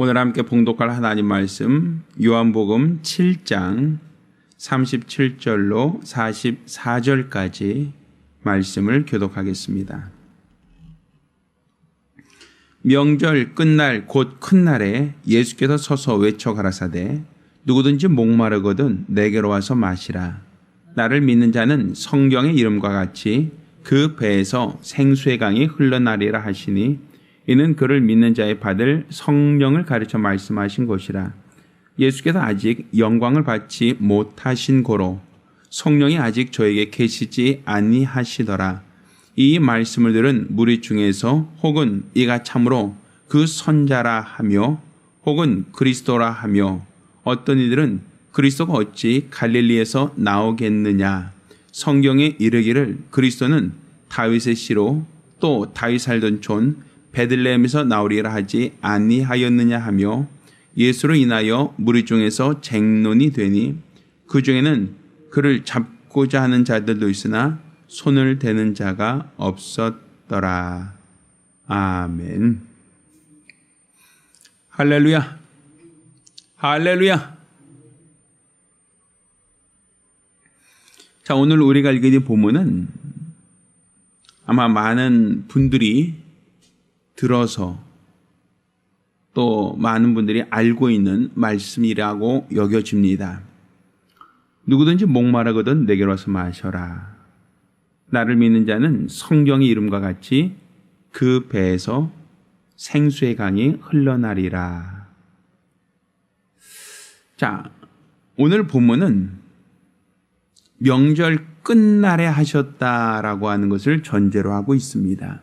오늘 함께 봉독할 하나님 말씀 요한복음 7장 37절로 44절까지 말씀을 교독하겠습니다. 명절 끝날 곧 큰 날에 예수께서 서서 외쳐 가라사대 누구든지 목마르거든 내게로 와서 마시라. 나를 믿는 자는 성경의 이름과 같이 그 배에서 생수의 강이 흘러나리라 하시니 이는 그를 믿는 자의 받을 성령을 가르쳐 말씀하신 것이라. 예수께서 아직 영광을 받지 못하신 고로 성령이 아직 저에게 계시지 아니하시더라. 이 말씀을 들은 무리 중에서 혹은 이가 참으로 그 선자라 하며 혹은 그리스도라 하며 어떤 이들은 그리스도가 어찌 갈릴리에서 나오겠느냐. 성경에 이르기를 그리스도는 다윗의 씨로 또 다윗 살던 촌 베들레헴에서 나오리라 하지 아니하였느냐 하며 예수로 인하여 무리 중에서 쟁론이 되니 그 중에는 그를 잡고자 하는 자들도 있으나 손을 대는 자가 없었더라. 아멘. 할렐루야. 할렐루야. 자, 오늘 우리가 읽게 된 본문은 아마 많은 분들이 들어서 또 많은 분들이 알고 있는 말씀이라고 여겨집니다. 누구든지 목마르거든 내게로 와서 마셔라. 나를 믿는 자는 성경의 이름과 같이 그 배에서 생수의 강이 흘러나리라. 자, 오늘 본문은 명절 끝날에 하셨다라고 하는 것을 전제로 하고 있습니다.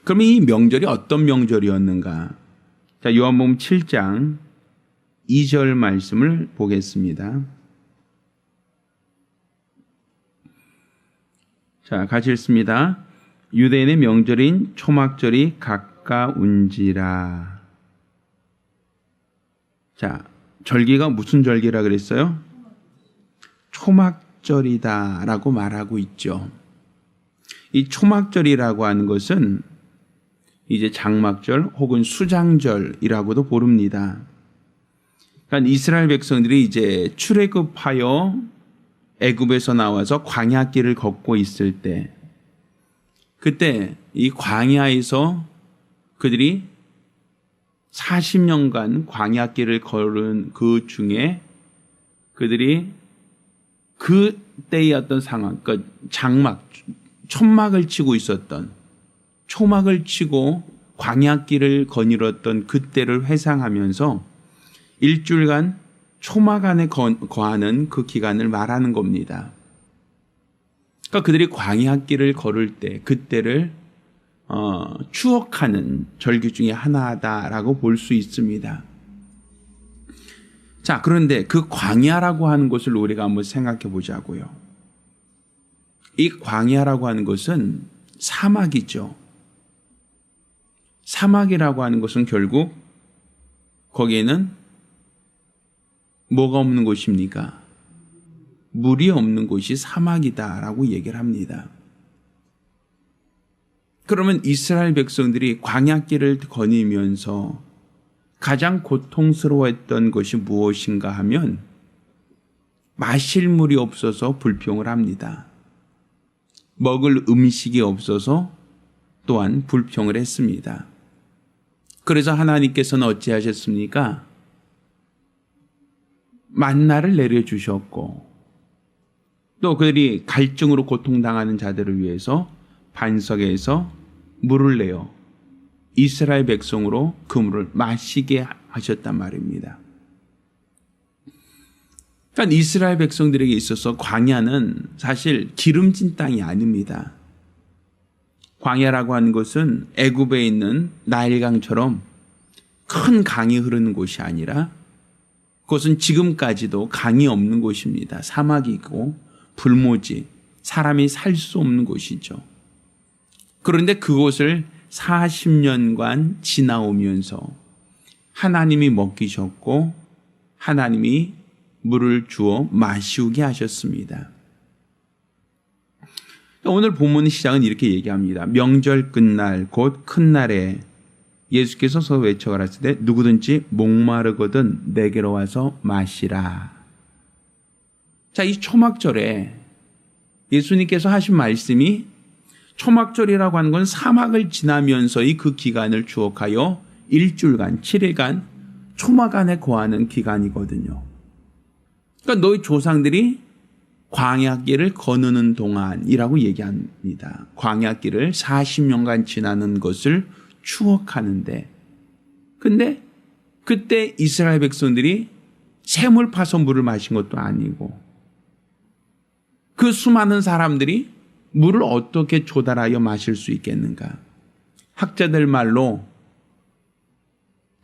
그럼 이 명절이 어떤 명절이었는가? 자, 요한복음 7장 2절 말씀을 보겠습니다. 자, 같이 읽습니다. 유대인의 명절인 초막절이 가까운지라. 자, 절기가 무슨 절기라 그랬어요? 초막절이다라고 말하고 있죠. 이 초막절이라고 하는 것은 이제 장막절 혹은 수장절이라고도 부릅니다. 그러니까 이스라엘 백성들이 이제 출애굽하여 애굽에서 나와서 광야길을 걷고 있을 때, 그때 이 광야에서 그들이 40년간 광야길을 걸은 그 중에 그들이 그때의 어떤 상황, 그러니까 장막, 천막을 치고 있었던, 초막을 치고 광야길을 거닐었던 그때를 회상하면서 일주일간 초막 안에 거하는 그 기간을 말하는 겁니다. 그러니까 그들이 광야길을 걸을 때 그때를 추억하는 절기 중에 하나다라고 볼 수 있습니다. 자, 그런데 그 광야라고 하는 것을 우리가 한번 생각해 보자고요. 이 광야라고 하는 것은 사막이죠. 사막이라고 하는 것은 결국 거기에는 뭐가 없는 곳입니까? 물이 없는 곳이 사막이다라고 얘기를 합니다. 그러면 이스라엘 백성들이 광야길을 거니면서 가장 고통스러워했던 것이 무엇인가 하면 마실 물이 없어서 불평을 합니다. 먹을 음식이 없어서 또한 불평을 했습니다. 그래서 하나님께서는 어찌하셨습니까? 만나를 내려주셨고 또 그들이 갈증으로 고통당하는 자들을 위해서 반석에서 물을 내어 이스라엘 백성으로 그 물을 마시게 하셨단 말입니다. 그러니까 이스라엘 백성들에게 있어서 광야는 사실 기름진 땅이 아닙니다. 광야라고 하는 것은 애굽에 있는 나일강처럼 큰 강이 흐르는 곳이 아니라 그것은 지금까지도 강이 없는 곳입니다. 사막이고 불모지, 사람이 살 수 없는 곳이죠. 그런데 그곳을 40년간 지나오면서 하나님이 먹이셨고 하나님이 물을 주어 마시우게 하셨습니다. 오늘 본문의 시작은 이렇게 얘기합니다. 명절 끝날 곧 큰 날에 예수께서 서서 외쳐 가라사대 누구든지 목마르거든 내게로 와서 마시라. 자, 이 초막절에 예수님께서 하신 말씀이 초막절이라고 하는 건 사막을 지나면서의 그 기간을 주옥하여 일주일간, 7일간 초막 안에 거하는 기간이거든요. 그러니까 너희 조상들이 광야길을 거느는 동안이라고 얘기합니다. 광야길을 40년간 지나는 것을 추억하는데, 근데 그때 이스라엘 백성들이 샘을 파서 물을 마신 것도 아니고 그 수많은 사람들이 물을 어떻게 조달하여 마실 수 있겠는가? 학자들 말로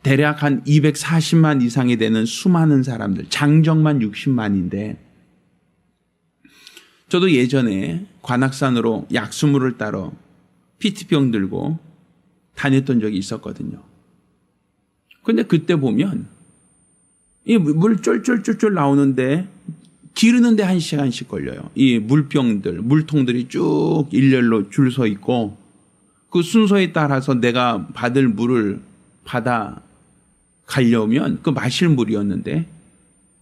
대략 한 240만 이상이 되는 수많은 사람들, 장정만 60만인데 저도 예전에 관악산으로 약수물을 따러 PT병 들고 다녔던 적이 있었거든요. 근데 그때 보면 이 물 쫄쫄쫄쫄 나오는데 기르는데 1시간씩 걸려요. 이 물병들, 물통들이 쭉 일렬로 줄 서 있고 그 순서에 따라서 내가 받을 물을 받아 가려면 그 마실 물이었는데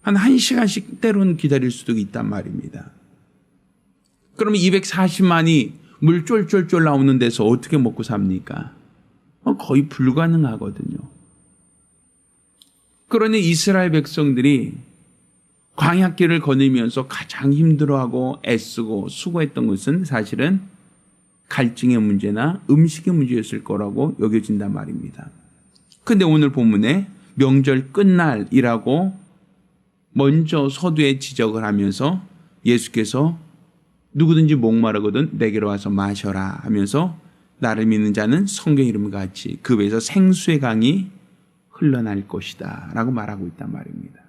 한 1시간씩 때로는 기다릴 수도 있단 말입니다. 그러면 240만이 물 쫄쫄쫄 나오는 데서 어떻게 먹고 삽니까? 거의 불가능하거든요. 그러니 이스라엘 백성들이 광야길을 거니면서 가장 힘들어하고 애쓰고 수고했던 것은 사실은 갈증의 문제나 음식의 문제였을 거라고 여겨진단 말입니다. 그런데 오늘 본문에 명절 끝날이라고 먼저 서두에 지적을 하면서 예수께서 누구든지 목마르거든 내게로 와서 마셔라 하면서 나를 믿는 자는 성경 이름과 같이 그 배에서 생수의 강이 흘러날 것이다 라고 말하고 있단 말입니다.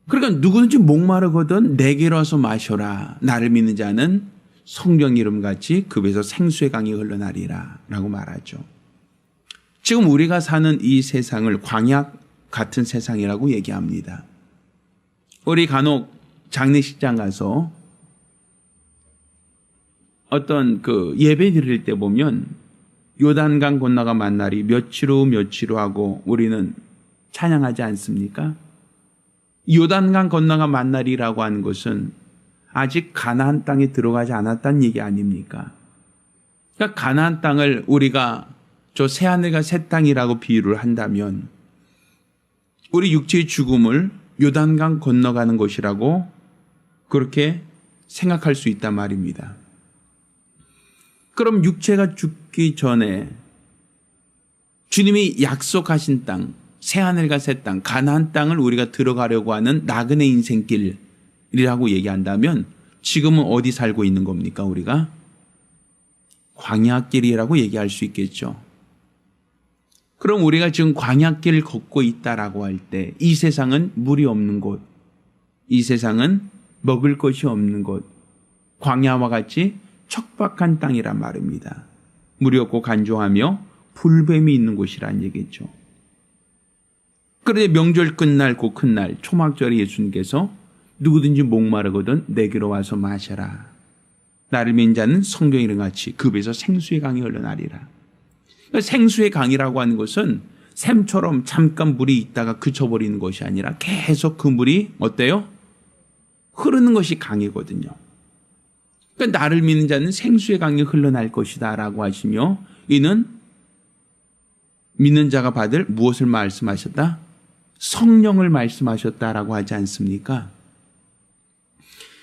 그러니까 누구든지 목마르거든 내게로 와서 마셔라. 나를 믿는 자는 성경 이름같이 그 배에서 생수의 강이 흘러나리라 라고 말하죠. 지금 우리가 사는 이 세상을 광야 같은 세상이라고 얘기합니다. 우리 간혹 장례식장 가서 어떤 그 예배 드릴 때 보면 요단강 건너가 만날이 며칠 후 하고 우리는 찬양하지 않습니까? 요단강 건너가 만날이라고 하는 것은 아직 가나안 땅에 들어가지 않았다는 얘기 아닙니까? 그러니까 가나안 땅을 우리가 저 새하늘과 새 땅이라고 비유를 한다면 우리 육체의 죽음을 요단강 건너가는 것이라고 그렇게 생각할 수 있단 말입니다. 그럼 육체가 죽기 전에 주님이 약속하신 땅, 새하늘과 새 땅, 가나안 땅을 우리가 들어가려고 하는 나그네 인생길이라고 얘기한다면 지금은 어디 살고 있는 겁니까? 우리가 광야길이라고 얘기할 수 있겠죠. 그럼 우리가 지금 광야길을 걷고 있다라고 할 때 이 세상은 물이 없는 곳, 이 세상은 먹을 것이 없는 곳, 광야와 같이 척박한 땅이란 말입니다. 물이 없고 간조하며 불뱀이 있는 곳이란 얘기죠. 그런데 명절 끝날 곧 큰 날 초막절에 예수님께서 누구든지 목마르거든 내게로 와서 마셔라. 나를 믿는 자는 성경 이름같이 그 배에서 생수의 강이 흘러나리라. 생수의 강이라고 하는 것은 샘처럼 잠깐 물이 있다가 그쳐버리는 것이 아니라 계속 그 물이 어때요? 흐르는 것이 강이거든요. 그러니까 나를 믿는 자는 생수의 강이 흘러날 것이다 라고 하시며 이는 믿는 자가 받을 무엇을 말씀하셨다? 성령을 말씀하셨다라고 하지 않습니까?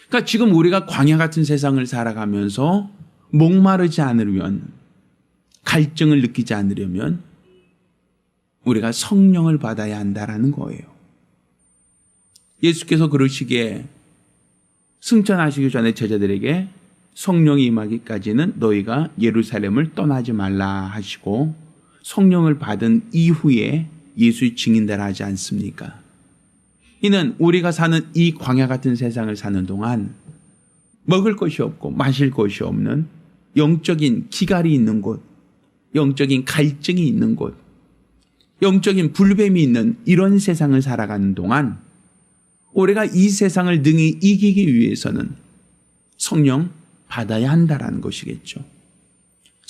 그러니까 지금 우리가 광야 같은 세상을 살아가면서 목마르지 않으려면, 갈증을 느끼지 않으려면 우리가 성령을 받아야 한다라는 거예요. 예수께서 그러시기에 승천하시기 전에 제자들에게 성령이 임하기까지는 너희가 예루살렘을 떠나지 말라 하시고 성령을 받은 이후에 예수의 증인되라 하지 않습니까? 이는 우리가 사는 이 광야 같은 세상을 사는 동안 먹을 것이 없고 마실 것이 없는 영적인 기갈이 있는 곳, 영적인 갈증이 있는 곳, 영적인 불뱀이 있는 이런 세상을 살아가는 동안 우리가 이 세상을 능히 이기기 위해서는 성령 받아야 한다라는 것이겠죠.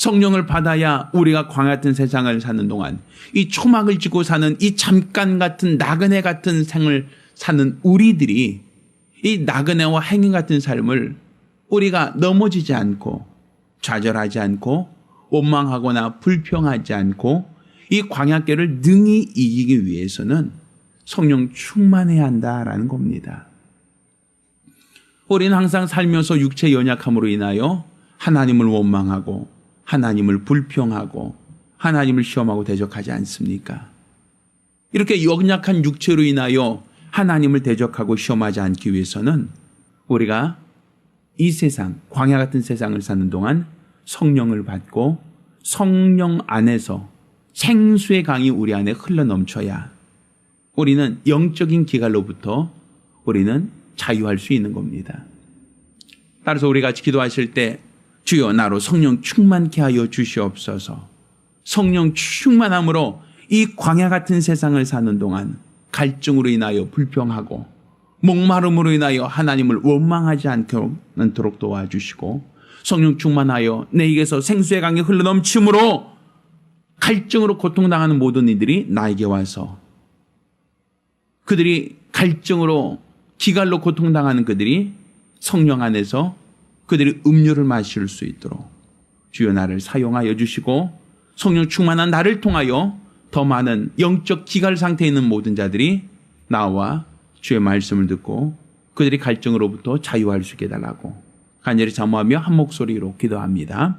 성령을 받아야 우리가 광야 같은 세상을 사는 동안 이 초막을 쥐고 사는 이 잠깐 같은 나그네 같은 생을 사는 우리들이 이 나그네와 행인 같은 삶을 우리가 넘어지지 않고 좌절하지 않고 원망하거나 불평하지 않고 이 광야길을 능히 이기기 위해서는 성령 충만해야 한다라는 겁니다. 우리는 항상 살면서 육체 연약함으로 인하여 하나님을 원망하고 하나님을 불평하고 하나님을 시험하고 대적하지 않습니까? 이렇게 연약한 육체로 인하여 하나님을 대적하고 시험하지 않기 위해서는 우리가 이 세상, 광야 같은 세상을 사는 동안 성령을 받고 성령 안에서 생수의 강이 우리 안에 흘러넘쳐야 우리는 영적인 기갈로부터 우리는 자유할 수 있는 겁니다. 따라서 우리 같이 기도하실 때 주여 나로 성령 충만케 하여 주시옵소서. 성령 충만함으로 이 광야 같은 세상을 사는 동안 갈증으로 인하여 불평하고 목마름으로 인하여 하나님을 원망하지 않도록 도와주시고 성령 충만하여 내 입에서 생수의 강이 흘러넘침으로 갈증으로 고통당하는 모든 이들이 나에게 와서 그들이 갈증으로 기갈로 고통당하는 그들이 성령 안에서 그들이 음료를 마실 수 있도록 주여 나를 사용하여 주시고 성령 충만한 나를 통하여 더 많은 영적 기갈 상태에 있는 모든 자들이 나와 주의 말씀을 듣고 그들이 갈증으로부터 자유할 수 있게 해달라고 간절히 사모하며 한 목소리로 기도합니다.